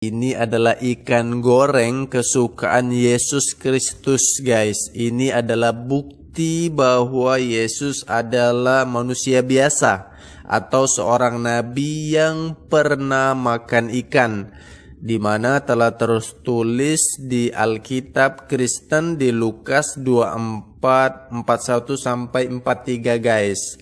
Ini adalah ikan goreng kesukaan Yesus Kristus, guys. Ini adalah bukti bahwa Yesus adalah manusia biasa atau seorang nabi yang pernah makan ikan, di mana telah tertulis di Alkitab Kristen di Lukas 24, 41 sampai 43, guys.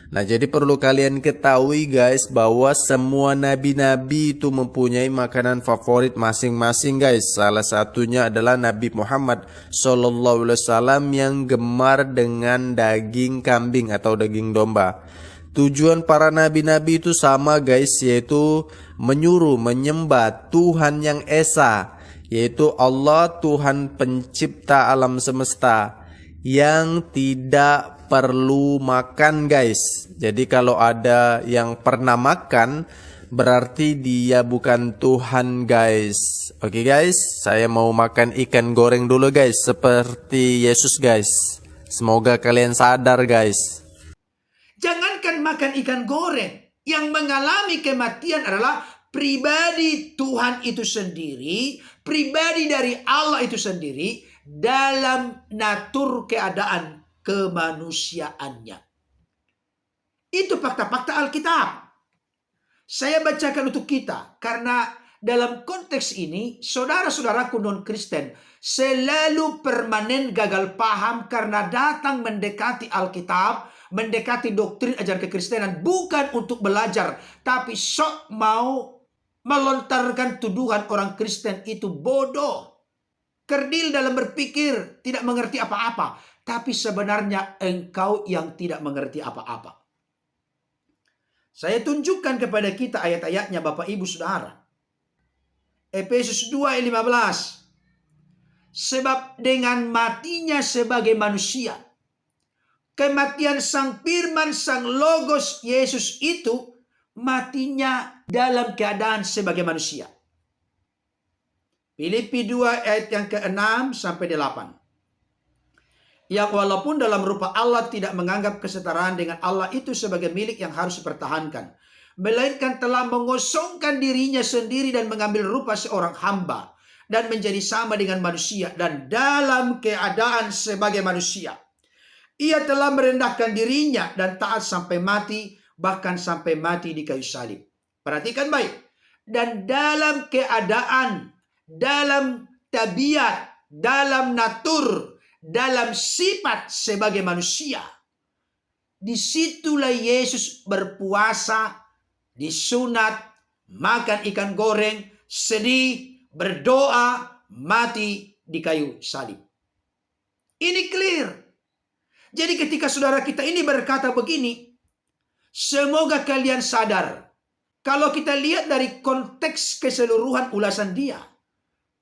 Nah, jadi perlu kalian ketahui, guys, bahwa semua nabi-nabi itu mempunyai makanan favorit masing-masing, guys. Salah satunya adalah Nabi Muhammad SAW yang gemar dengan daging kambing atau daging domba. Tujuan para nabi-nabi itu sama, guys, yaitu menyuruh menyembah Tuhan yang Esa, yaitu Allah, Tuhan pencipta alam semesta, yang tidak perlu makan, guys. Jadi kalau ada yang pernah makan, berarti dia bukan Tuhan, guys. Oke, guys, saya mau makan ikan goreng dulu, guys, seperti Yesus, guys. Semoga kalian sadar, guys. Jangankan makan ikan goreng, yang mengalami kematian adalah pribadi Tuhan itu sendiri, pribadi dari Allah itu sendiri dalam natur keadaan kemanusiaannya. Itu fakta-fakta Alkitab. Saya bacakan untuk kita karena dalam konteks ini saudara-saudaraku non-Kristen selalu permanen gagal paham karena datang mendekati Alkitab, mendekati doktrin ajaran kekristenan bukan untuk belajar, tapi sok mau melontarkan tuduhan orang Kristen itu bodoh, kerdil dalam berpikir, tidak mengerti apa-apa. Tapi sebenarnya engkau yang tidak mengerti apa-apa. Saya tunjukkan kepada kita ayat-ayatnya, Bapak Ibu Saudara. Efesus 2 ayat 15. Sebab dengan matinya sebagai manusia, kematian sang firman, sang logos Yesus itu matinya dalam keadaan sebagai manusia. Filipi 2 ayat yang ke-6 sampai 8. Yang walaupun dalam rupa Allah tidak menganggap kesetaraan dengan Allah itu sebagai milik yang harus dipertahankan, melainkan telah mengosongkan dirinya sendiri dan mengambil rupa seorang hamba dan menjadi sama dengan manusia, dan dalam keadaan sebagai manusia ia telah merendahkan dirinya dan taat sampai mati, bahkan sampai mati di kayu salib. Perhatikan baik. Dan dalam keadaan, dalam tabiat, dalam natur, dalam sifat sebagai manusia, disitulah Yesus berpuasa, disunat, makan ikan goreng, sedih, berdoa, mati di kayu salib. Ini clear. Jadi ketika saudara kita ini berkata begini, semoga kalian sadar. Kalau kita lihat dari konteks keseluruhan ulasan dia,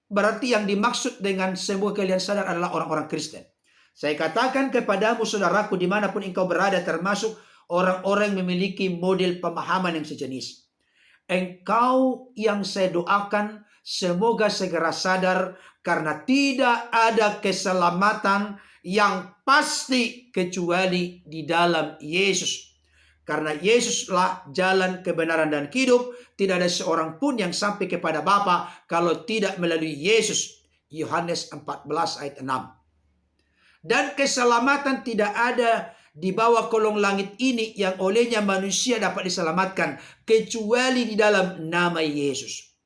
berarti yang dimaksud dengan semoga kalian sadar adalah orang-orang Kristen. Saya katakan kepadamu saudaraku dimanapun engkau berada, termasuk orang-orang yang memiliki model pemahaman yang sejenis. Engkau yang saya doakan semoga segera sadar, karena tidak ada keselamatan yang pasti kecuali di dalam Yesus. Karena Yesuslah jalan, kebenaran, dan hidup. Tidak ada seorang pun yang sampai kepada Bapa kalau tidak melalui Yesus. Yohanes 14 ayat 6. Dan keselamatan tidak ada di bawah kolong langit ini yang olehnya manusia dapat diselamatkan, kecuali di dalam nama Yesus.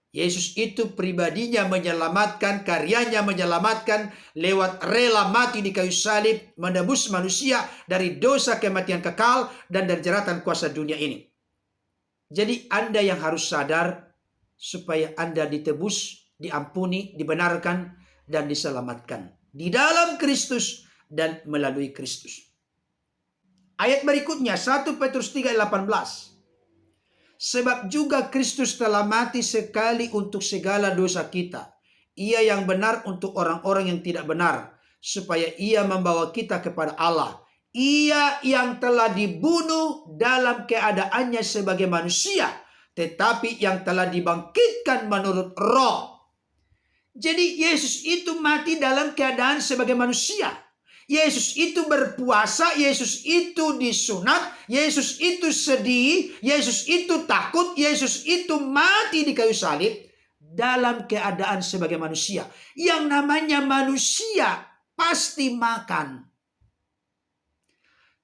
Yesus itu pribadinya menyelamatkan, karyanya menyelamatkan lewat rela mati di kayu salib, menebus manusia dari dosa kematian kekal dan dari jeratan kuasa dunia ini. Jadi Anda yang harus sadar supaya Anda ditebus, diampuni, dibenarkan, dan diselamatkan di dalam Kristus dan melalui Kristus. Ayat berikutnya 1 Petrus 3:18. Sebab juga Kristus telah mati sekali untuk segala dosa kita, ia yang benar untuk orang-orang yang tidak benar, supaya ia membawa kita kepada Allah. Ia yang telah dibunuh dalam keadaannya sebagai manusia, tetapi yang telah dibangkitkan menurut roh. Jadi Yesus itu mati dalam keadaan sebagai manusia. Yesus itu berpuasa, Yesus itu disunat, Yesus itu sedih, Yesus itu takut, Yesus itu mati di kayu salib dalam keadaan sebagai manusia. Yang namanya manusia pasti makan.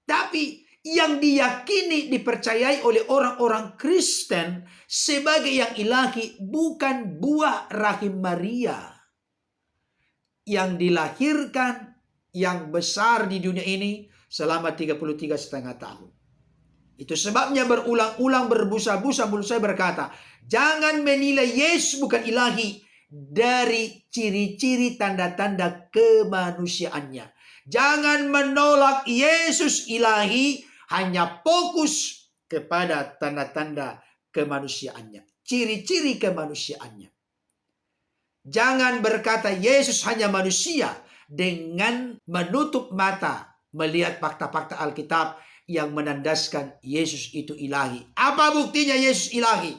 Tapi yang diyakini, dipercayai oleh orang-orang Kristen sebagai yang ilahi bukan buah rahim Maria yang dilahirkan yang besar di dunia ini selama 33,5 tahun. Itu sebabnya berulang-ulang berbusa-busa mulut saya berkata, jangan menilai Yesus bukan ilahi dari ciri-ciri tanda-tanda kemanusiaannya. Jangan menolak Yesus ilahi, hanya fokus kepada tanda-tanda kemanusiaannya, ciri-ciri kemanusiaannya. Jangan berkata Yesus hanya manusia dengan menutup mata melihat fakta-fakta Alkitab yang menandaskan Yesus itu ilahi. Apa buktinya Yesus ilahi?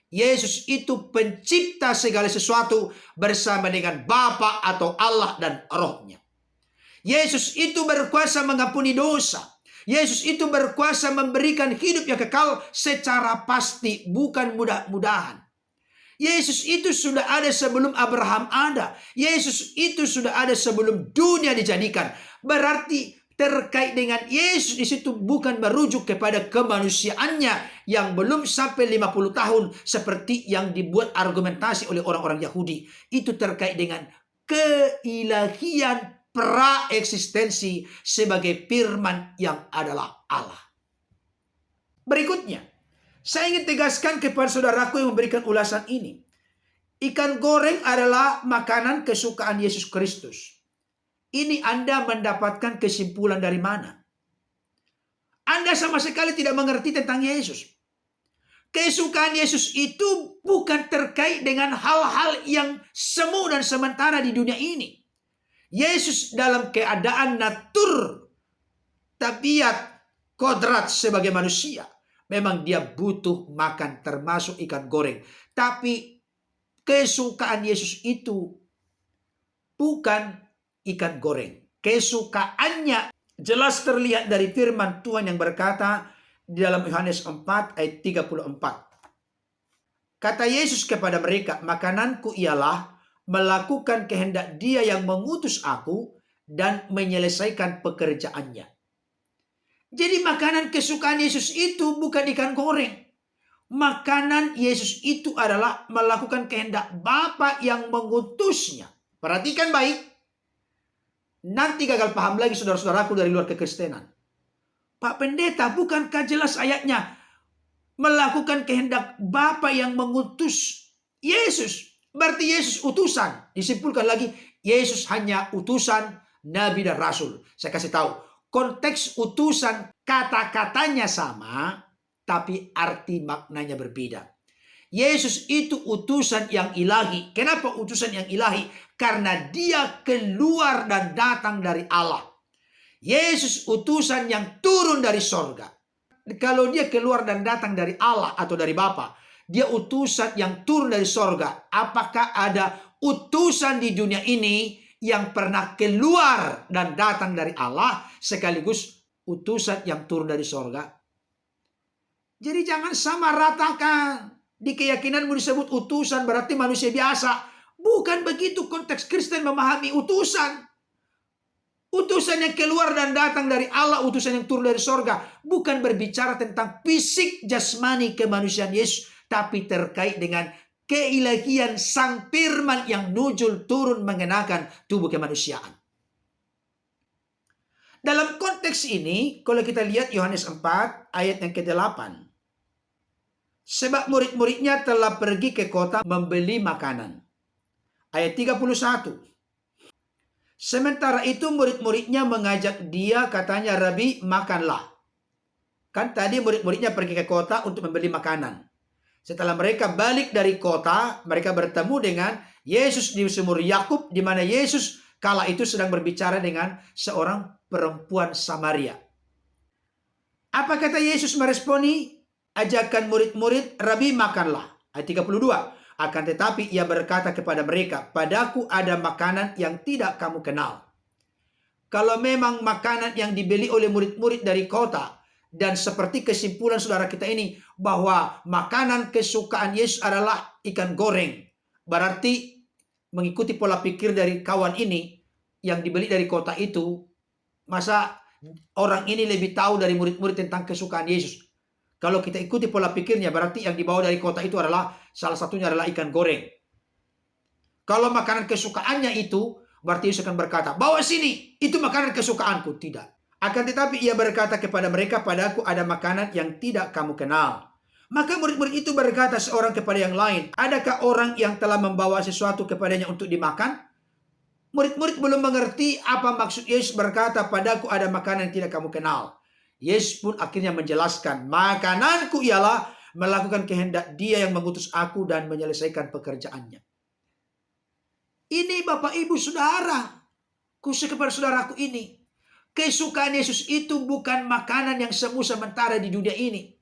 Yesus itu pencipta segala sesuatu bersama dengan Bapa atau Allah dan Roh-Nya. Yesus itu berkuasa mengampuni dosa. Yesus itu berkuasa memberikan hidup yang kekal secara pasti, bukan mudah-mudahan. Yesus itu sudah ada sebelum Abraham ada. Yesus itu sudah ada sebelum dunia dijadikan. Berarti terkait dengan Yesus di situ bukan merujuk kepada kemanusiaannya yang belum sampai 50 tahun seperti yang dibuat argumentasi oleh orang-orang Yahudi. Itu terkait dengan keilahian praeksistensi sebagai firman yang adalah Allah. Berikutnya, saya ingin tegaskan kepada saudaraku yang memberikan ulasan ini. Ikan goreng adalah makanan kesukaan Yesus Kristus. Ini Anda mendapatkan kesimpulan dari mana? Anda sama sekali tidak mengerti tentang Yesus. Kesukaan Yesus itu bukan terkait dengan hal-hal yang semu dan sementara di dunia ini. Yesus dalam keadaan natur, tabiat, kodrat sebagai manusia. Memang dia butuh makan termasuk ikan goreng. Tapi kesukaan Yesus itu bukan ikan goreng. Kesukaannya jelas terlihat dari firman Tuhan yang berkata di dalam Yohanes 4 ayat 34. Kata Yesus kepada mereka, makananku ialah melakukan kehendak Dia yang mengutus aku dan menyelesaikan pekerjaannya. Jadi makanan kesukaan Yesus itu bukan ikan goreng. Makanan Yesus itu adalah melakukan kehendak Bapa yang mengutusnya. Perhatikan baik. Nanti gagal paham lagi saudara-saudaraku dari luar kekristenan. Pak Pendeta, bukankah jelas ayatnya melakukan kehendak Bapa yang mengutus Yesus? Berarti Yesus utusan. Disimpulkan lagi, Yesus hanya utusan, nabi dan rasul. Saya kasih tahu, konteks utusan kata-katanya sama, tapi arti maknanya berbeda. Yesus itu utusan yang ilahi. Kenapa utusan yang ilahi? Karena dia keluar dan datang dari Allah. Yesus utusan yang turun dari sorga. Kalau dia keluar dan datang dari Allah atau dari Bapa, dia utusan yang turun dari sorga. Apakah ada utusan di dunia ini yang pernah keluar dan datang dari Allah sekaligus utusan yang turun dari sorga? Jadi jangan sama ratakan. Di keyakinanmu disebut utusan berarti manusia biasa. Bukan begitu konteks Kristen memahami utusan. Utusan yang keluar dan datang dari Allah, utusan yang turun dari sorga, bukan berbicara tentang fisik jasmani kemanusiaan Yesus, tapi terkait dengan keilahian sang firman yang nujul turun mengenakan tubuh kemanusiaan. Dalam konteks ini, kalau kita lihat Yohanes 4 ayat yang ke-8. Sebab murid-muridnya telah pergi ke kota membeli makanan. Ayat 31. Sementara itu murid-muridnya mengajak dia, katanya, Rabi, makanlah. Kan tadi murid-muridnya pergi ke kota untuk membeli makanan. Setelah mereka balik dari kota, mereka bertemu dengan Yesus di sumur Yakub, di mana Yesus kala itu sedang berbicara dengan seorang perempuan Samaria. Apa kata Yesus meresponi ajakan murid-murid, Rabi, makanlah. Ayat 32. Akan tetapi ia berkata kepada mereka, padaku ada makanan yang tidak kamu kenal. kalau memang makanan yang dibeli oleh murid-murid dari kota, dan seperti kesimpulan saudara kita ini, bahwa makanan kesukaan Yesus adalah ikan goreng, berarti mengikuti pola pikir dari kawan ini yang dibeli dari kota itu, masa orang ini lebih tahu dari murid-murid tentang kesukaan Yesus? Kalau kita ikuti pola pikirnya, berarti yang dibawa dari kota itu adalah, salah satunya adalah ikan goreng. Kalau makanan kesukaannya itu, berarti Yesus akan berkata, bawa sini, itu makanan kesukaanku. Tidak. Akan tetapi ia berkata kepada mereka, padaku ada makanan yang tidak kamu kenal. Maka murid-murid itu berkata seorang kepada yang lain, adakah orang yang telah membawa sesuatu kepadanya untuk dimakan? Murid-murid belum mengerti apa maksud Yesus berkata, padaku ada makanan yang tidak kamu kenal. Yesus pun akhirnya menjelaskan, makananku ialah melakukan kehendak Dia yang mengutus aku dan menyelesaikan pekerjaannya. Ini Bapak Ibu Saudara, khusus kepada saudaraku ini, kesukaan Yesus itu bukan makanan yang semu sementara di dunia ini.